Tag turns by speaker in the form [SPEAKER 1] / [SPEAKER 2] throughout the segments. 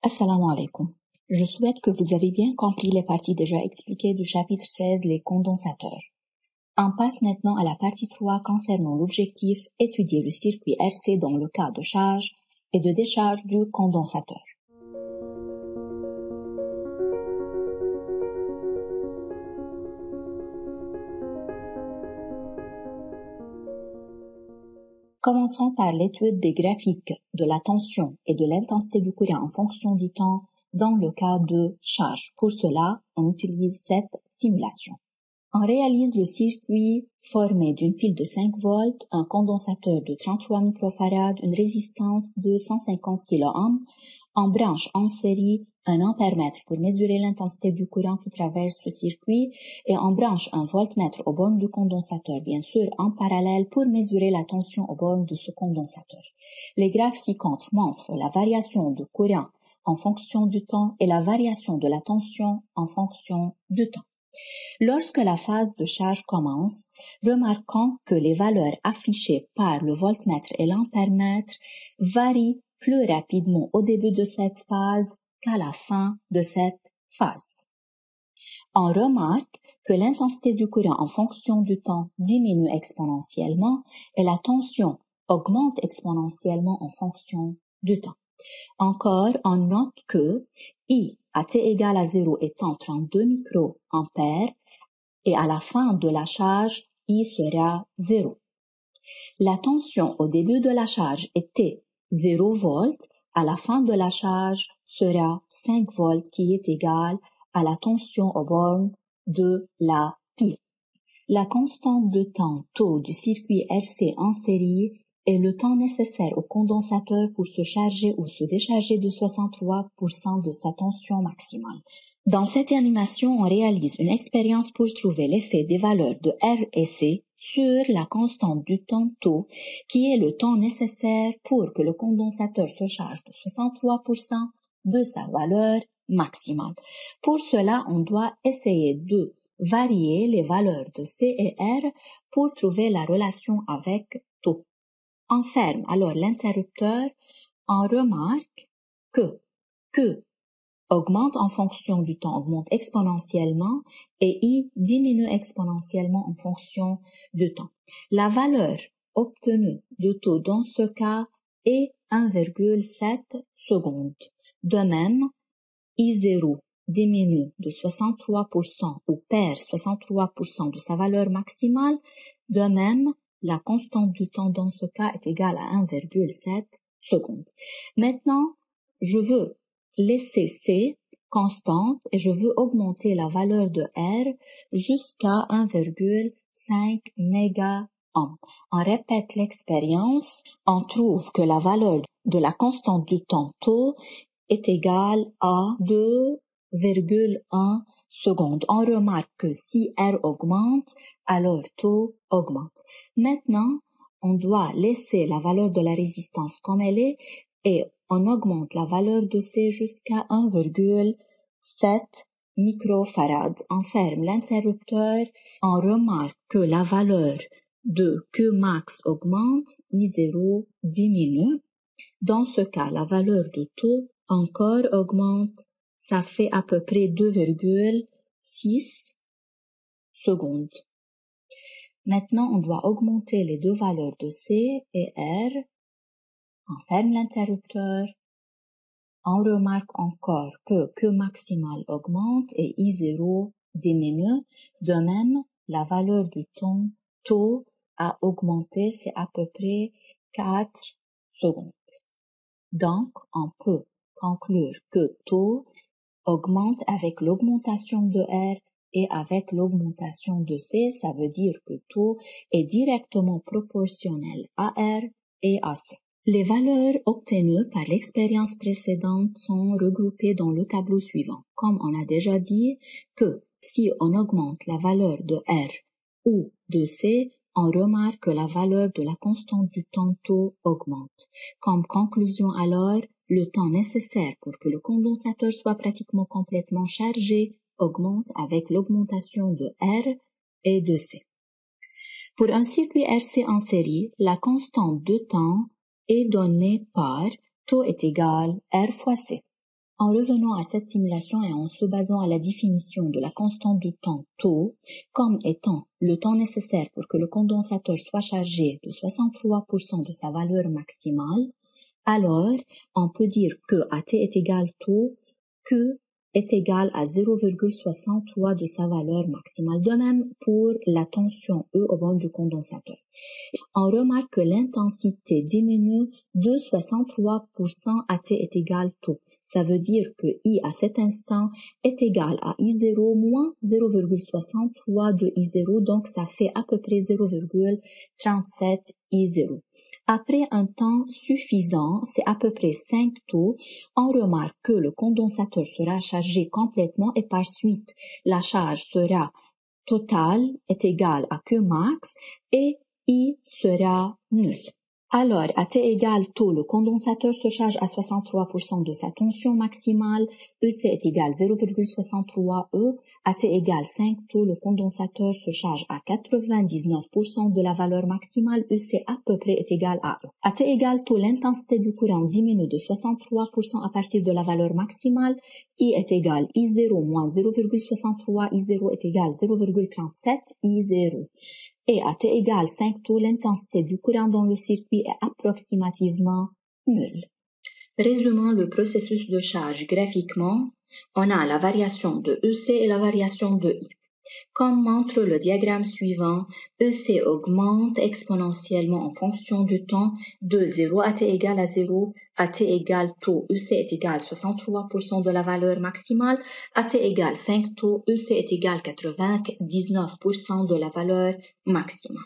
[SPEAKER 1] Assalamu alaikum. Je souhaite que vous avez bien compris les parties déjà expliquées du chapitre 16, les condensateurs. On passe maintenant à la partie 3 concernant l'objectif étudier le circuit RC dans le cas de charge et de décharge du condensateur. Commençons par l'étude des graphiques de la tension et de l'intensité du courant en fonction du temps dans le cas de charge. Pour cela, on utilise cette simulation. On réalise le circuit formé d'une pile de 5 volts, un condensateur de 33 microfarad, une résistance de 150 kΩ. On branche en série un ampèremètre pour mesurer l'intensité du courant qui traverse ce circuit et on branche un voltmètre aux bornes du condensateur, bien sûr en parallèle, pour mesurer la tension aux bornes de ce condensateur. Les graphes ci-contre montrent la variation de courant en fonction du temps et la variation de la tension en fonction du temps. Lorsque la phase de charge commence, remarquons que les valeurs affichées par le voltmètre et l'ampèremètre varient plus rapidement au début de cette phase qu'à la fin de cette phase. On remarque que l'intensité du courant en fonction du temps diminue exponentiellement et la tension augmente exponentiellement en fonction du temps. Encore, on note que I à t égale à 0 étant 32 microampères et à la fin de la charge, I sera 0. La tension au début de la charge était 0 volts, à la fin de la charge sera 5 volts qui est égal à la tension aux bornes de la pile. La constante de temps taux du circuit RC en série est le temps nécessaire au condensateur pour se charger ou se décharger de 63% de sa tension maximale. Dans cette animation, on réalise une expérience pour trouver l'effet des valeurs de R et C sur la constante du temps taux, qui est le temps nécessaire pour que le condensateur se charge de 63% de sa valeur maximale. Pour cela, on doit essayer de varier les valeurs de C et R pour trouver la relation avec taux. On ferme alors l'interrupteur, on remarque que Q augmente en fonction du temps, augmente exponentiellement et I diminue exponentiellement en fonction du temps. La valeur obtenue de taux dans ce cas est 1,7 secondes. De même, I0 diminue de 63% ou perd 63% de sa valeur maximale. De même, la constante du temps dans ce cas est égale à 1,7 secondes. Maintenant, je veux laisser C constante et je veux augmenter la valeur de R jusqu'à 1,5 mégaohm. On répète l'expérience, on trouve que la valeur de la constante du temps taux est égale à 2,1 secondes. On remarque que si R augmente, alors taux augmente. Maintenant, on doit laisser la valeur de la résistance comme elle est et on augmente la valeur de C jusqu'à 1,7 microfarad. On ferme l'interrupteur, on remarque que la valeur de Q max augmente, I0 diminue. Dans ce cas, la valeur de taux encore augmente, ça fait à peu près 2,6 secondes. Maintenant, on doit augmenter les deux valeurs de C et R. On ferme l'interrupteur. On remarque encore que Q maximal augmente et I0 diminue. De même, la valeur du taux a augmenté, c'est à peu près 4 secondes. Donc, on peut conclure que taux augmente avec l'augmentation de R et avec l'augmentation de C. Ça veut dire que taux est directement proportionnel à R et à C. Les valeurs obtenues par l'expérience précédente sont regroupées dans le tableau suivant. Comme on a déjà dit que si on augmente la valeur de R ou de C, on remarque que la valeur de la constante du temps taux augmente. Comme conclusion alors, le temps nécessaire pour que le condensateur soit pratiquement complètement chargé augmente avec l'augmentation de R et de C. Pour un circuit RC en série, la constante de temps est donnée par taux est égal R fois C. En revenant à cette simulation et en se basant à la définition de la constante de temps taux comme étant le temps nécessaire pour que le condensateur soit chargé de 63% de sa valeur maximale, alors on peut dire que à t est égal taux, Q est égal à 0,63 de sa valeur maximale. De même pour la tension E au bord du condensateur. On remarque que l'intensité diminue de 63% à t est égal taux. Ça veut dire que I à cet instant est égal à I0 moins 0,63 de I0, donc ça fait à peu près 0,37 I0. Après un temps suffisant, c'est à peu près 5 taux, on remarque que le condensateur sera chargé complètement et par suite, la charge sera totale est égale à Q max et I sera nul. Alors, à T égale taux, le condensateur se charge à 63% de sa tension maximale, EC est égal 0,63 E, à T égale 5 taux, le condensateur se charge à 99% de la valeur maximale, EC à peu près est égal à E. À T égale taux, l'intensité du courant diminue de 63% à partir de la valeur maximale, I est égal I0 moins 0,63, I0 est égal 0,37, I0. Et à t égale 5 taux, l'intensité du courant dans le circuit est approximativement nulle. Résumons le processus de charge graphiquement. On a la variation de EC et la variation de I. Comme montre le diagramme suivant, EC augmente exponentiellement en fonction du temps de 0 à t égale à 0, à t égale taux, EC est égal 63% de la valeur maximale, à t égale 5 taux, EC est égal 99% de la valeur maximale.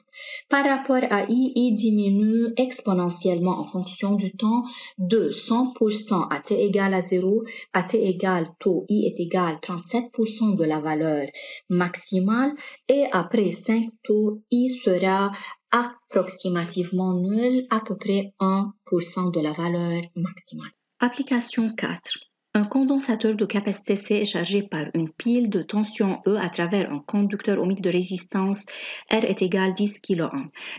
[SPEAKER 1] Par rapport à I diminue exponentiellement en fonction du temps de 100% à t égale à 0, à t égale taux, I est égal 37% de la valeur maximale et après 5 taux, I sera approximativement nul, à peu près 1% de la valeur maximale. Application 4. Un condensateur de capacité C est chargé par une pile de tension E à travers un conducteur ohmique de résistance R est égal 10 kΩ.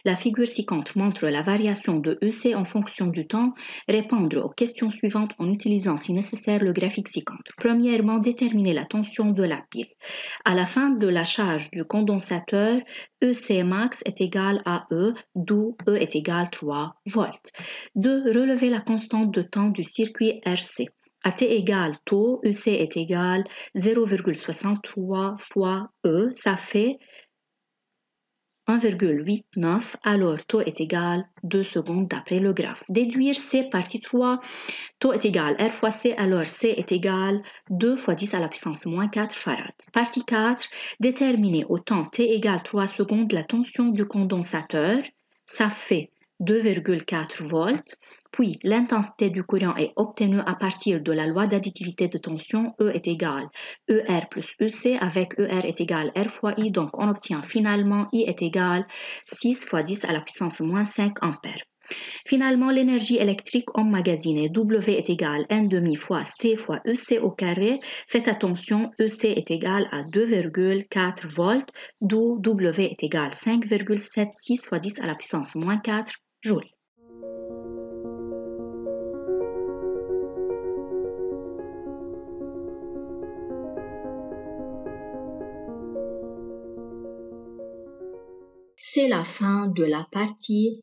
[SPEAKER 1] La figure ci-contre montre la variation de EC en fonction du temps. Répondre aux questions suivantes en utilisant si nécessaire le graphique ci-contre. Premièrement, déterminer la tension de la pile. À la fin de la charge du condensateur, EC max est égal à E, d'où E est égal 3 volts. 2. Relever la constante de temps du circuit RC. À t égale taux, EC est égal 0,63 fois E, ça fait 1,89, alors taux est égal 2 secondes d'après le graphe. Déduire C partie 3, taux est égal R fois C, alors C est égal 2 fois 10 à la puissance moins 4 farad. Partie 4, déterminer au temps T égale 3 secondes la tension du condensateur, ça fait 2,4 volts, puis l'intensité du courant est obtenue à partir de la loi d'additivité de tension, E est égal ER plus EC avec ER est égal R fois I, donc on obtient finalement I est égal 6 fois 10 à la puissance moins 5 ampères. Finalement, l'énergie électrique emmagasinée W est égal N' fois C fois EC au carré. Faites attention, EC est égal à 2,4 volts, d'où W est égal 5,76 fois 10 à la puissance moins 4 joules. C'est la fin de la partie